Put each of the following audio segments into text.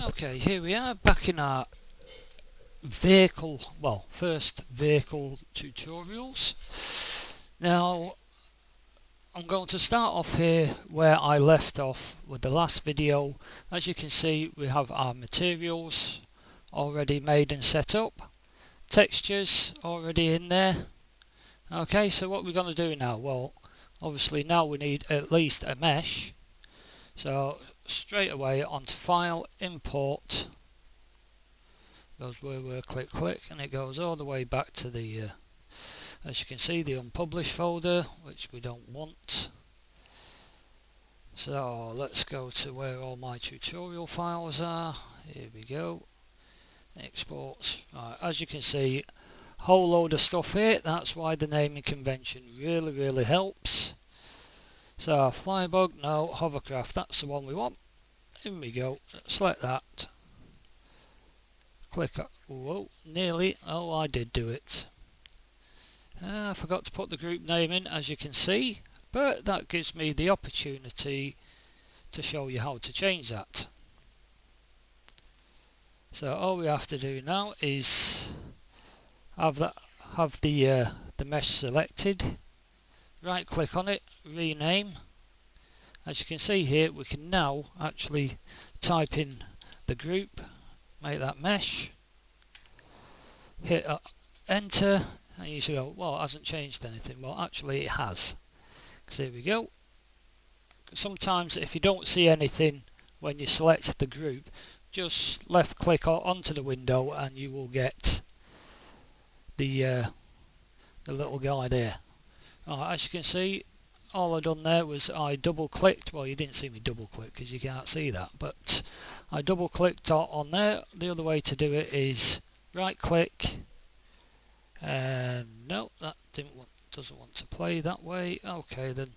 Okay, here we are back in our first vehicle tutorials. Now I'm going to start off here where I left off with the last video. As you can see, we have our materials already made and set up, textures already in there. Okay, so what we're going to do now? Well, obviously now we need at least a mesh, so straight away onto File, Import, goes where we click, and it goes all the way back to the as you can see, the unpublished folder, which we don't want. So let's go to where all my tutorial files are. Here we go. Exports. Right, as you can see, whole load of stuff here. That's why the naming convention really helps. So flybug, no. Hovercraft, that's the one we want. In we go. Select that. Click. Whoa, nearly. Oh, I did do it. I forgot to put the group name in, as you can see, but that gives me the opportunity to show you how to change that. So all we have to do now is have the mesh selected, right click on it, rename. As you can see here, we can now actually type in the group, make that mesh, hit enter. And you should go, well, it hasn't changed anything. Well, actually it has. So here we go. Sometimes if you don't see anything when you select the group, just left click onto the window and you will get the little guy there. As you can see, all I done there was I double clicked. Well, you didn't see me double click because you can't see that, but I double clicked on there. The other way to do it is right click. No, that doesn't want to play that way. Okay, then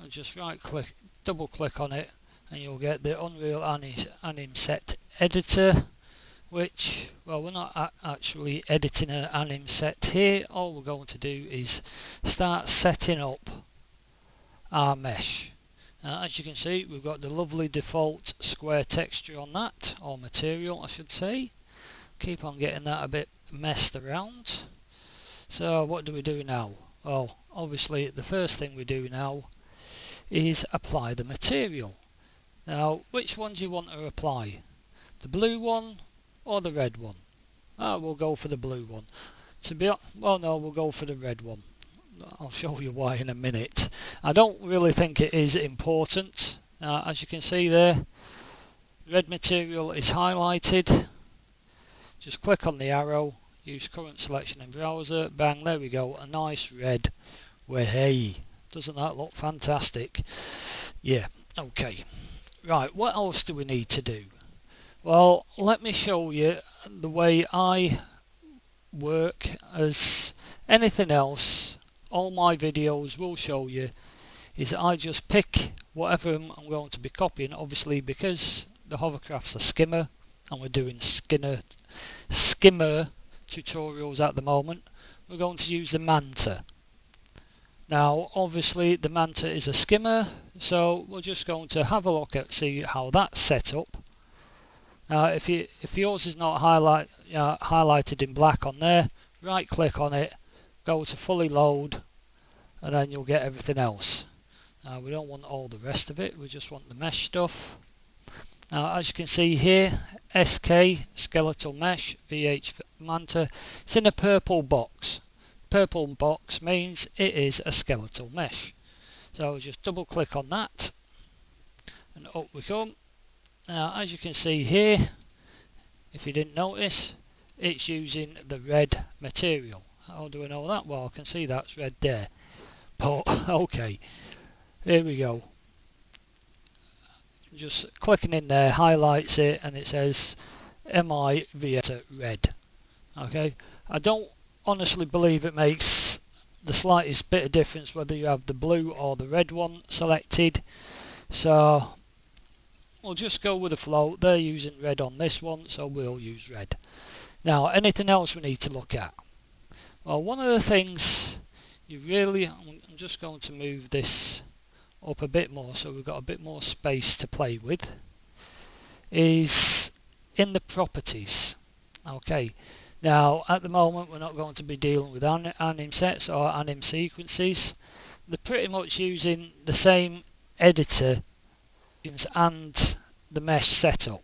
I'll just right click, double click on it, and you'll get the Unreal Anim Set Editor, which, well, we're not actually editing an anim set here. All we're going to do is start setting up our mesh. As you can see, we've got the lovely default square texture on that, or material I should say. Keep on getting that a bit messed around. So what do we do now? Well, obviously the first thing we do now is apply the material. Now, which one do you want to apply? The blue one or the red one? We'll go for the blue one. Well, no, we'll go for the red one. I'll show you why in a minute. I don't really think it is important. As you can see there, red material is highlighted. Just click on the arrow, use current selection in browser, bang, there we go, a nice red. Hey, doesn't that look fantastic? Yeah, okay. Right, what else do we need to do? Well, let me show you the way I work. As anything else, all my videos will show you is I just pick whatever I'm going to be copying. Obviously, because the hovercraft's a skimmer and we're doing Skimmer tutorials at the moment, we're going to use the Manta. Now obviously the Manta is a skimmer, so we're just going to have a look at see how that's set up. Now if yours is not highlighted in black on there, right click on it, go to fully load, and then you'll get everything else. Now we don't want all the rest of it, we just want the mesh stuff. Now as you can see here, SK, Skeletal Mesh, VH Manta, it's in a purple box. Purple box means it is a skeletal mesh. So just double click on that, and up we come. Now as you can see here, if you didn't notice, it's using the red material. How do I know that? Well, I can see that's red there. But, okay, here we go. Just clicking in there highlights it and it says MI Vieta red. Okay, I don't honestly believe it makes the slightest bit of difference whether you have the blue or the red one selected, so we'll just go with the flow. They're using red on this one, so we'll use red. Now anything else we need to look at? Well, one of the things I'm just going to move this up a bit more so we've got a bit more space to play with, is in the properties. Okay, now at the moment we're not going to be dealing with anim sets or anim sequences. They're pretty much using the same editor and the mesh setup.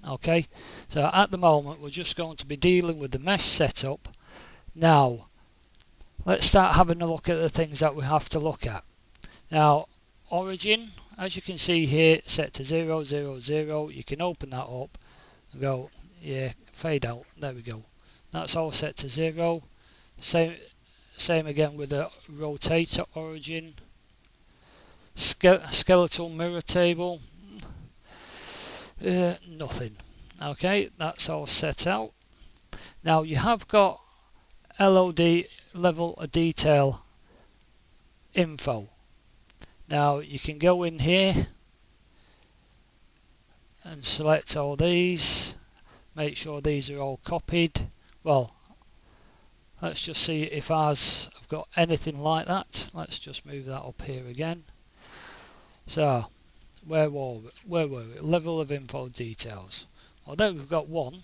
Okay, so at the moment we're just going to be dealing with the mesh setup. Now let's start having a look at the things that we have to look at. Now origin, as you can see here, set to 0, 0, 0. You can open that up and go, yeah, fade out. There we go. That's all set to 0. Same again with the rotator origin. Skeletal mirror table, nothing. Okay, that's all set out. Now you have got LOD, level of detail info. Now you can go in here and select all these, make sure these are all copied. Well, let's just see if ours have got anything like that. Let's just move that up here again. So where were we? Level of info details. Well, there we've got one,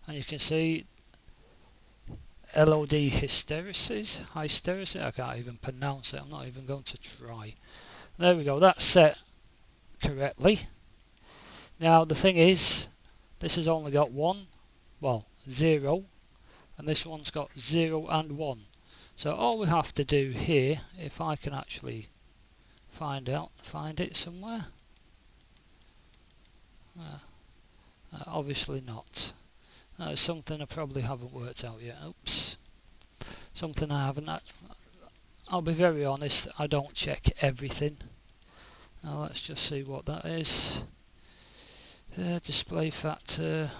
and you can see LOD hysteresis, I can't even pronounce it, I'm not even going to try. There we go, that's set correctly. Now the thing is, this has only got 1, well 0, and this one's got 0 and 1. So all we have to do here, if I can actually find it somewhere. Obviously not. That's something I probably haven't worked out yet. Oops. Something I haven't. I'll be very honest, I don't check everything. Now let's just see what that is. Display factor.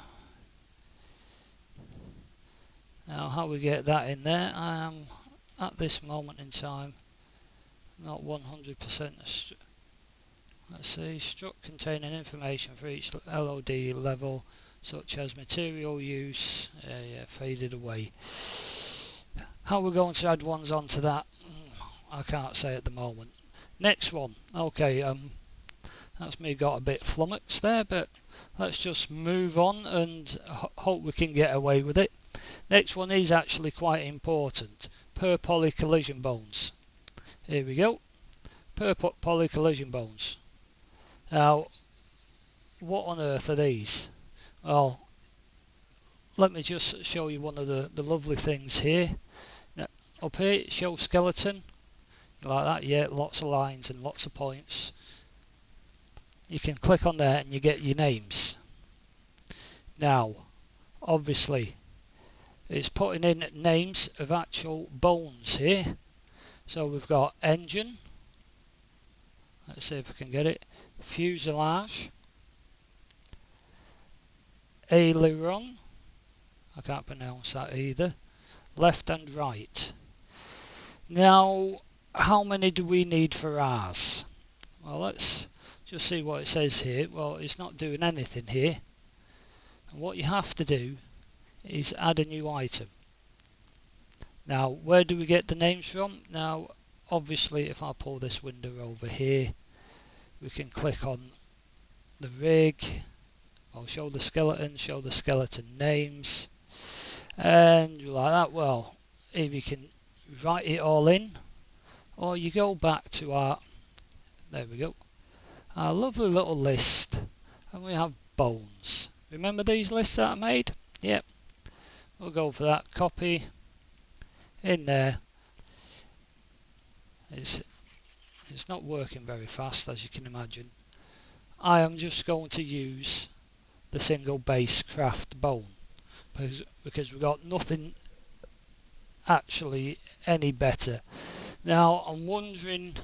Now how we get that in there, I am at this moment in time not 100%. Let's see, struct containing information for each LOD level, such as material use. Yeah, faded away. How we're going to add ones onto that, I can't say at the moment. Next one, okay, that's me got a bit flummoxed there, but let's just move on and hope we can get away with it. Next one is actually quite important. Per poly collision bones. Here we go. Per poly collision bones. Now, what on earth are these? Well, let me just show you one of the lovely things here. Now, up here it shows skeleton. Like that, yeah, lots of lines and lots of points. You can click on there and you get your names. Now, obviously, it's putting in names of actual bones here. So we've got engine. Let's see if I can get it. Fuselage. Aileron. I can't pronounce that either. Left and right. Now, how many do we need for ours? Well, let's just see what it says here. Well, it's not doing anything here. And what you have to do is add a new item. Now, where do we get the names from? Now, obviously, if I pull this window over here, we can click on the rig. I'll show the skeleton names, and like that. Well, if you can write it all in, or you go back to our, there we go, our lovely little list, and we have bones. Remember these lists that I made? Yep. We'll go for that. Copy in there. It's not working very fast, as you can imagine. I am just going to use the single base craft bone because we've got nothing actually any better. Now I'm wondering,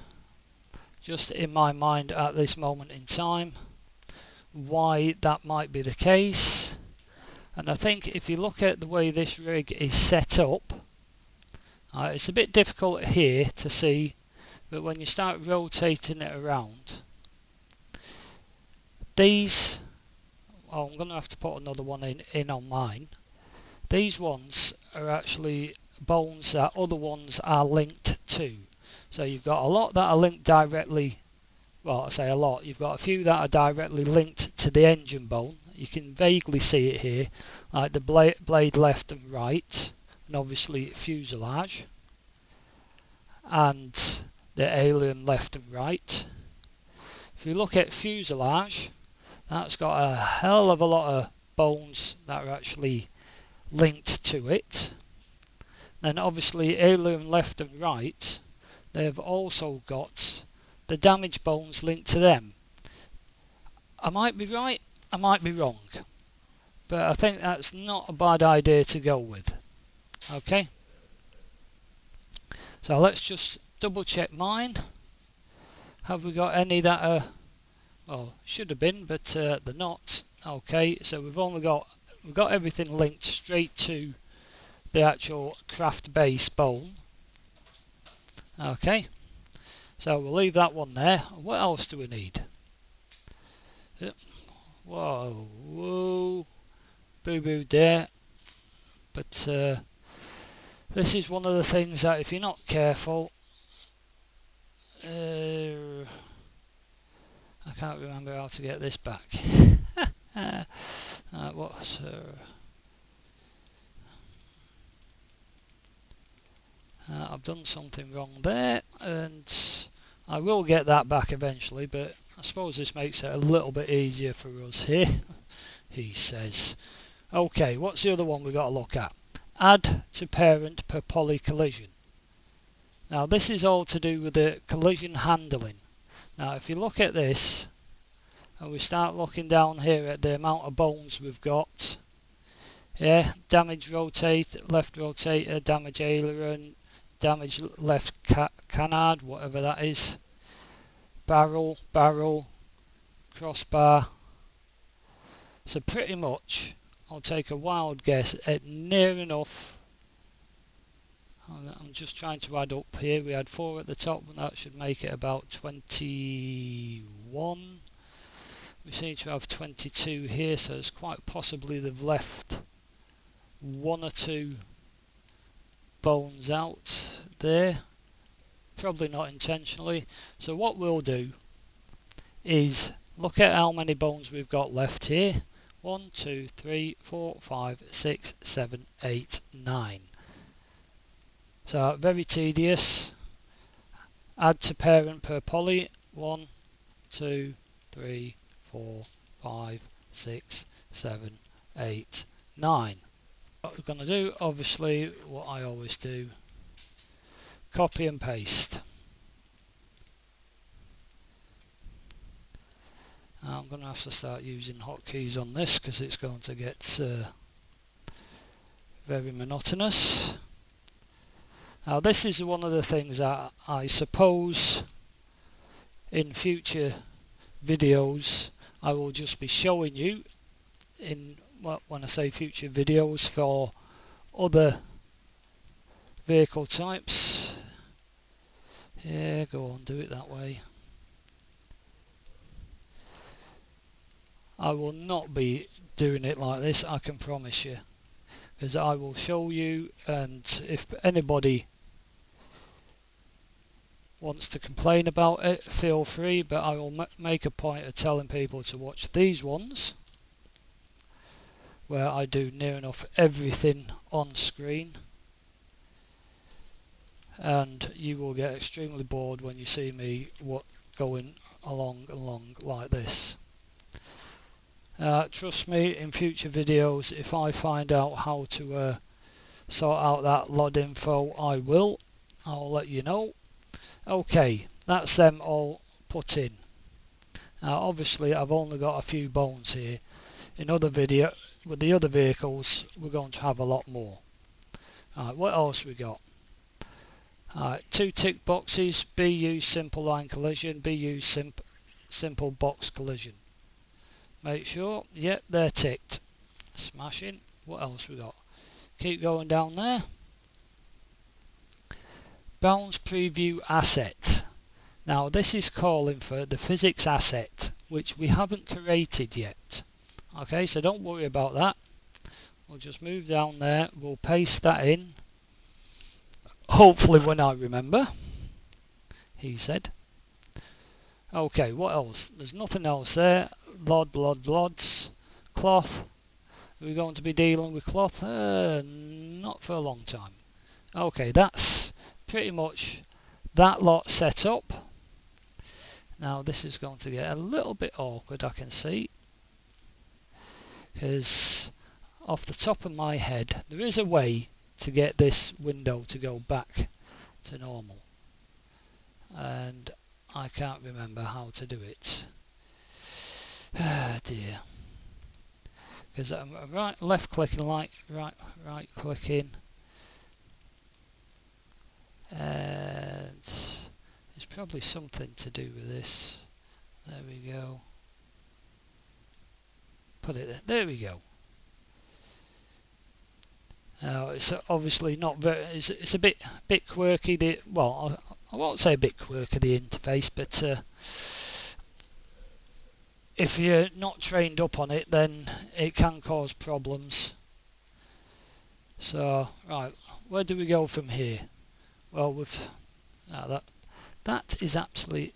just in my mind at this moment in time, why that might be the case. And I think if you look at the way this rig is set up, it's a bit difficult here to see, but when you start rotating it around, these, oh, I'm going to have to put another one in on mine. These ones are actually bones that other ones are linked to. So you've got a lot that are linked directly well, I say a lot, you've got a few that are directly linked to the engine bone. You can vaguely see it here, like the blade left and right, and obviously fuselage, and the aileron left and right. If you look at fuselage, that's got a hell of a lot of bones that are actually linked to it. Then obviously aileron left and right, they've also got the damaged bones linked to them. I might be right, I might be wrong, but I think that's not a bad idea to go with. Okay, so let's just double check mine. Have we got any that are, well, should have been, but they're not. Okay, so we've got everything linked straight to the actual craft base bone. Okay, so we'll leave that one there. What else do we need? Whoa, whoa, boo boo there. But this is one of the things that if you're not careful, I can't remember how to get this back. What's I've done something wrong there, and I will get that back eventually, but I suppose this makes it a little bit easier for us here, he says. Okay, what's the other one we've got to look at? Add to parent per poly collision. Now this is all to do with the collision handling. Now if you look at this, and we start looking down here at the amount of bones we've got, yeah, damage left rotator, damage aileron, damage left canard, whatever that is, barrel, crossbar. So pretty much, I'll take a wild guess at near enough. I'm just trying to add up here. We had 4 at the top, and that should make it about 21. We seem to have 22 here, so it's quite possibly they've left 1 or 2 bones out there. Probably not intentionally. So what we'll do is look at how many bones we've got left here. 1, 2, 3, 4, 5, 6, 7, 8, 9. So very tedious. Add to parent per poly. 1, 2, 3, 4, 5, 6, 7, 8, 9. What we're going to do, obviously, what I always do, copy and paste. Now I'm going to have to start using hotkeys on this because it's going to get very monotonous. Now this is one of the things that I suppose in future videos I will just be showing you in, well, when I say future videos for other vehicle types. Yeah, go on, do it that way. I will not be doing it like this, I can promise you, because I will show you, and if anybody wants to complain about it, feel free, but I will make a point of telling people to watch these ones where I do near enough everything on screen, and you will get extremely bored when you see me going along like this. Trust me, in future videos, if I find out how to sort out that LOD info, I'll let you know. Okay, that's them all put in. Now obviously I've only got a few bones here. In other video, with the other vehicles, we're going to have a lot more. What else we got? 2 tick boxes, BU simple line collision, BU simple box collision. Make sure, yep, they're ticked. Smashing. What else we got? Keep going down there. Bounds preview asset. Now this is calling for the physics asset, which we haven't created yet. Okay, so don't worry about that. We'll just move down there. We'll paste that in. Hopefully when I remember, he said. Okay, what else? There's nothing else there. Lods. Cloth. Are we going to be dealing with cloth? Not for a long time. Okay, that's pretty much that lot set up. Now this is going to get a little bit awkward, I can see, because off the top of my head there is a way to get this window to go back to normal, and I can't remember how to do it. Ah dear. Because I'm left clicking, right clicking, and there's probably something to do with this. There we go. Put it there. There we go. Now it's obviously not very. It's a bit quirky. Well, I won't say a bit quirky, the interface, but if you're not trained up on it, then it can cause problems. So right, where do we go from here? Well, that is actually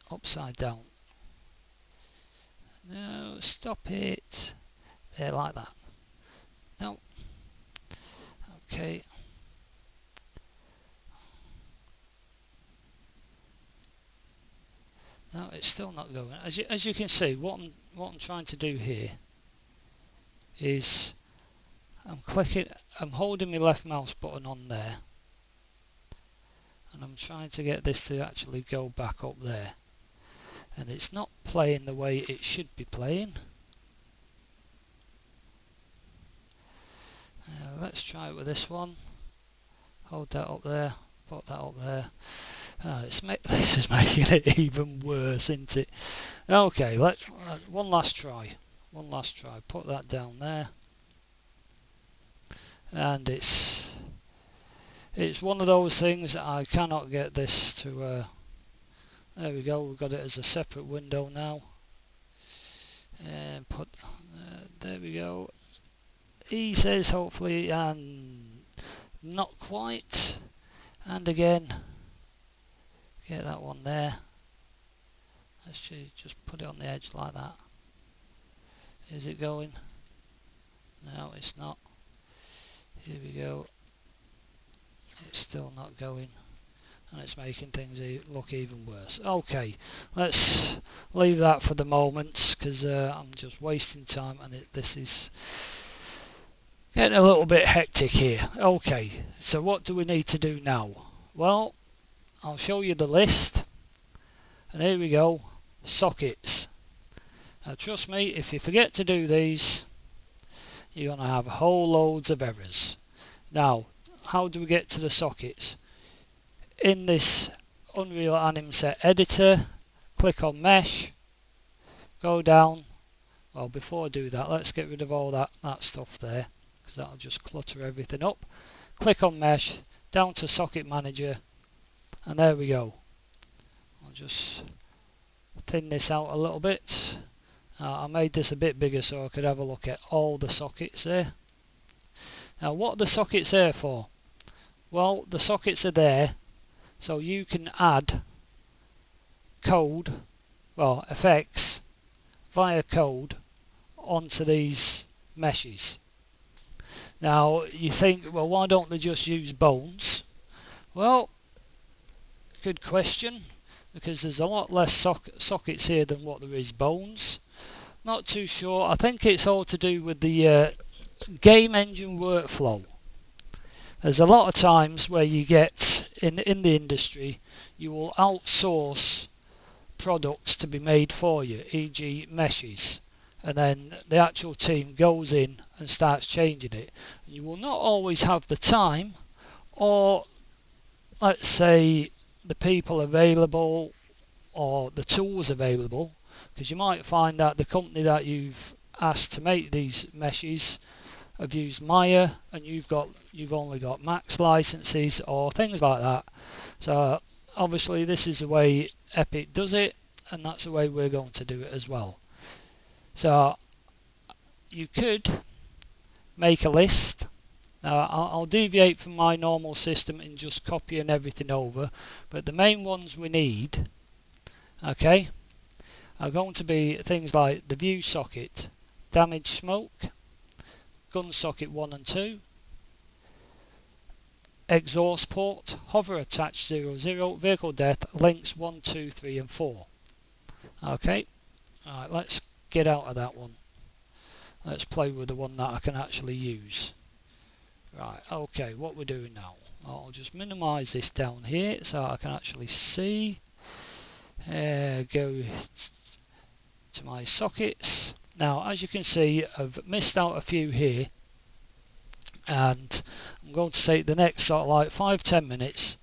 upside down. No, stop it. There, like that. No. Okay. No, it's still not going. As you can see, what I'm trying to do here is I'm holding my left mouse button on there, and I'm trying to get this to actually go back up there, and it's not playing the way it should be playing. Let's try it with this one. Hold that up there, put that up there. This is making it even worse, isn't it? Okay, one last try. Put that down there, and it's one of those things I cannot get this to. There we go. We've got it as a separate window now, and there we go. He says hopefully, and not quite, and again. Get that one there. Let's just put it on the edge like that. Is it going? No, it's not. Here we go. It's still not going, and it's making things look even worse. Okay, let's leave that for the moment, because I'm just wasting time, and this is getting a little bit hectic here. Okay, so what do we need to do now? Well, I'll show you the list, and here we go, sockets. Now trust me, if you forget to do these, you're going to have whole loads of errors. Now, how do we get to the sockets? In this Unreal Anim Set editor, click on Mesh, go down. Well, before I do that, let's get rid of all that stuff there, because that'll just clutter everything up. Click on Mesh, down to Socket Manager, and there we go. I'll just thin this out a little bit. I made this a bit bigger so I could have a look at all the sockets there. Now, what are the sockets there for? Well, the sockets are there so you can add code, well, effects via code onto these meshes. Now, you think, well, why don't they just use bones? Well, good question, because there's a lot less sockets here than what there is bones. Not too sure. I think it's all to do with the game engine workflow. There's a lot of times where you get in the industry, you will outsource products to be made for you, e.g. meshes, and then the actual team goes in and starts changing it. You will not always have the time, or let's say the people available or the tools available, because you might find that the company that you've asked to make these meshes have used Maya, and you've only got Max licenses or things like that. So obviously this is the way Epic does it, and that's the way we're going to do it as well. So you could make a list. Now I'll deviate from my normal system and just copying everything over, but the main ones we need Okay, are going to be things like the view socket, damage smoke, gun socket 1 and 2, exhaust port, hover attach 00, vehicle death, links 1, 2, 3 and 4. Okay, alright, let's get out of that one. Let's play with the one that I can actually use. Right, okay, what we're doing now. I'll just minimise this down here so I can actually see. Go to my sockets. Now, as you can see, I've missed out a few here, and I'm going to take the next sort of like 5-10 minutes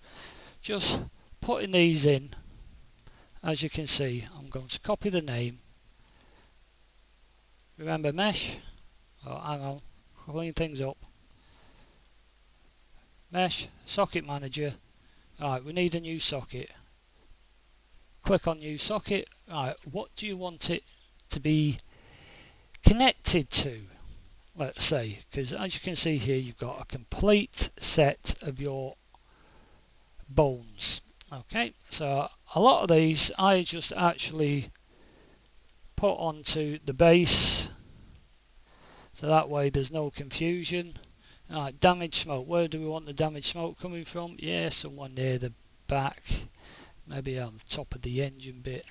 just putting these in. As you can see, I'm going to copy the name. Remember mesh? Oh, hang on, clean things up. Mesh, socket manager. Right, we need a new socket. Click on new socket. Right, what do you want it to be connected to? Let's say, because as you can see here, you've got a complete set of your bones. Okay, so a lot of these I just actually put onto the base, so that way there's no confusion. Right, damage smoke. Where do we want the damage smoke coming from? Yeah, somewhere near the back, maybe on the top of the engine bit.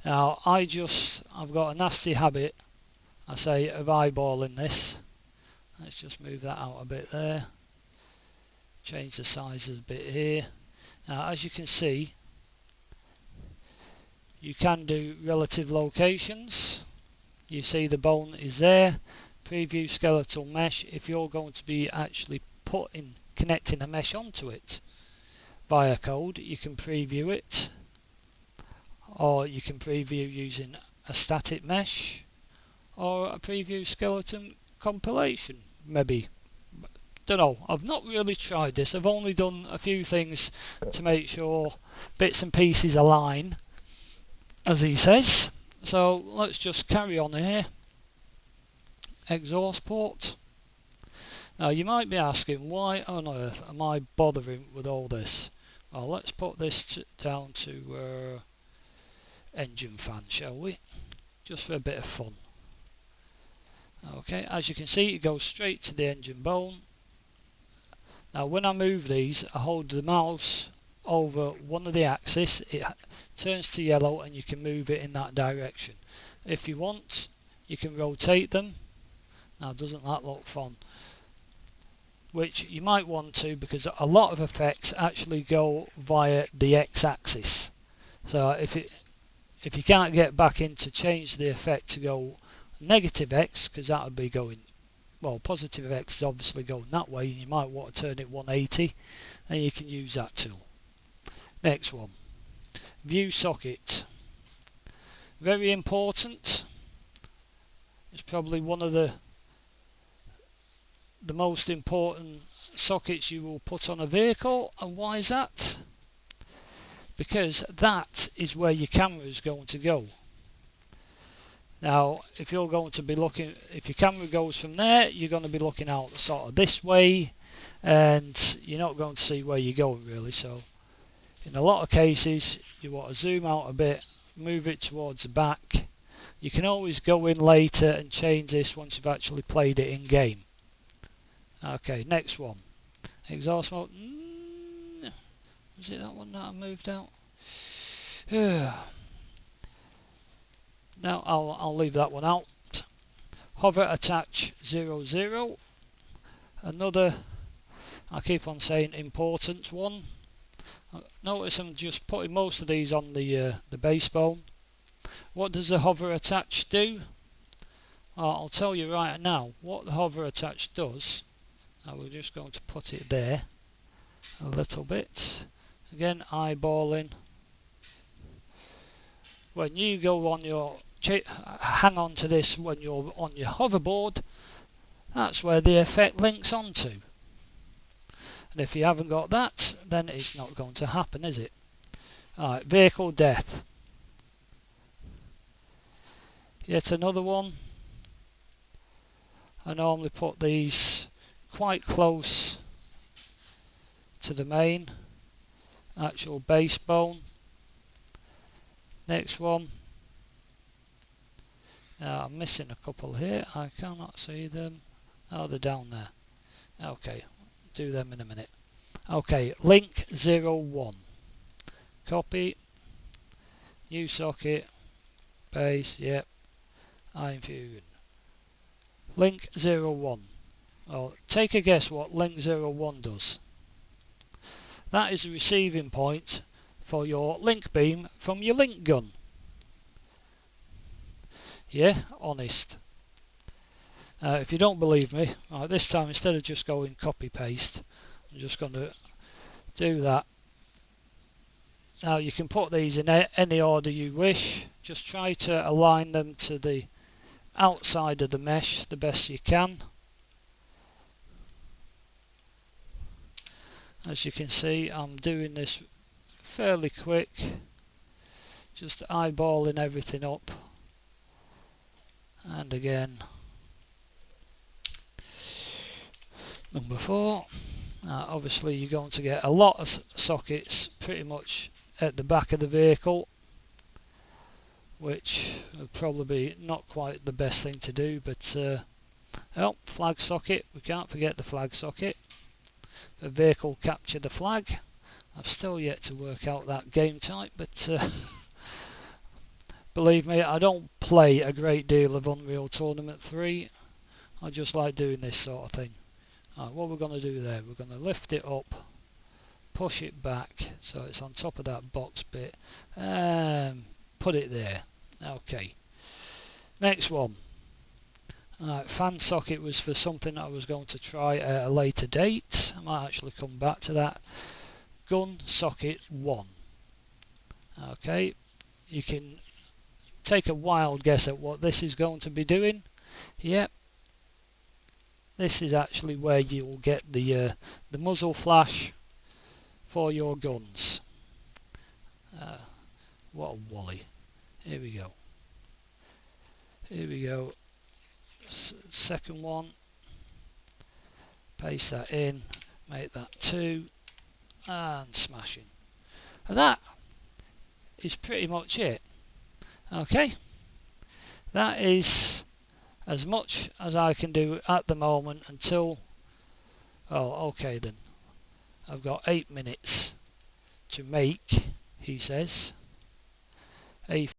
Now I've got a nasty habit, I say, of eyeballing this. Let's just move that out a bit there. Change the size a bit here. Now as you can see, you can do relative locations. You see the bone is there. Preview skeletal mesh. If you're going to be actually connecting a mesh onto it via code, you can preview it, or you can preview using a static mesh or a preview skeleton compilation, maybe. Don't know, I've not really tried this. I've only done a few things to make sure bits and pieces align, as he says. So let's just carry on here. Exhaust port. Now you might be asking, why on earth am I bothering with all this? Well, let's put this down to engine fan, shall we? Just for a bit of fun. Okay, as you can see, it goes straight to the engine bone. Now when I move these, I hold the mouse over one of the axes, it turns to yellow and you can move it in that direction. If you want, you can rotate them. Now doesn't that look fun? Which you might want to, because a lot of effects actually go via the x-axis. So if you can't get back in to change the effect to go negative x, because that would be going, well, positive x is obviously going that way, and you might want to turn it 180, and you can use that tool. Next one, view socket. Very important. It's probably one of the most important sockets you will put on a vehicle. And why is that? Because that is where your camera is going to go. Now if you're going to be looking, if your camera goes from there, you're going to be looking out sort of this way, and you're not going to see where you're going really. So in a lot of cases you want to zoom out a bit, move it towards the back. You can always go in later and change this once you've actually played it in game. Okay, next one. Exhaust mode. Was it that one that I moved out? Now I'll leave that one out. Hover attach 00. Another, I keep on saying important one. Notice I'm just putting most of these on the base bone. What does the hover attach do? I'll tell you right now what the hover attach does. Now we're just going to put it there a little bit. Again, eyeballing. When you go on your hang on to this when you're on your hoverboard, that's where the effect links onto. And if you haven't got that, then it's not going to happen, is it? Alright, vehicle death. Yet another one. I normally put these quite close to the main actual base bone. Next one. I'm missing a couple here. I cannot see them. Oh, they're down there. Okay, do them in a minute. Okay, link 01. Copy. New socket. Base. Yep. iFusion. Link 01. Well, take a guess what link 01 does. That is the receiving point for your link beam from your link gun. Yeah, honest. If you don't believe me, right, this time instead of just going copy paste, I'm just going to do that. Now you can put these in any order you wish. Just try to align them to the outside of the mesh the best you can. As you can see, I'm doing this fairly quick, just eyeballing everything up. And again, number 4. Obviously you're going to get a lot of sockets pretty much at the back of the vehicle, which would probably be not quite the best thing to do, but oh, flag socket, we can't forget the flag socket. The vehicle capture the flag. I've still yet to work out that game type, but believe me, I don't play a great deal of Unreal Tournament 3. I just like doing this sort of thing. Right, what we're going to do there, we're going to lift it up, push it back so it's on top of that box bit, and put it there. Okay. Next one. Fan socket was for something I was going to try at a later date. I might actually come back to that. Gun socket 1. Okay, you can take a wild guess at what this is going to be doing. Yep, this is actually where you will get the muzzle flash for your guns. What a wally. Here we go. Here we go. Second one. Paste that in. Make that 2. And smashing. And that is pretty much it. Okay. That is as much as I can do at the moment until... Oh, okay then. I've got 8 minutes to make, he says, a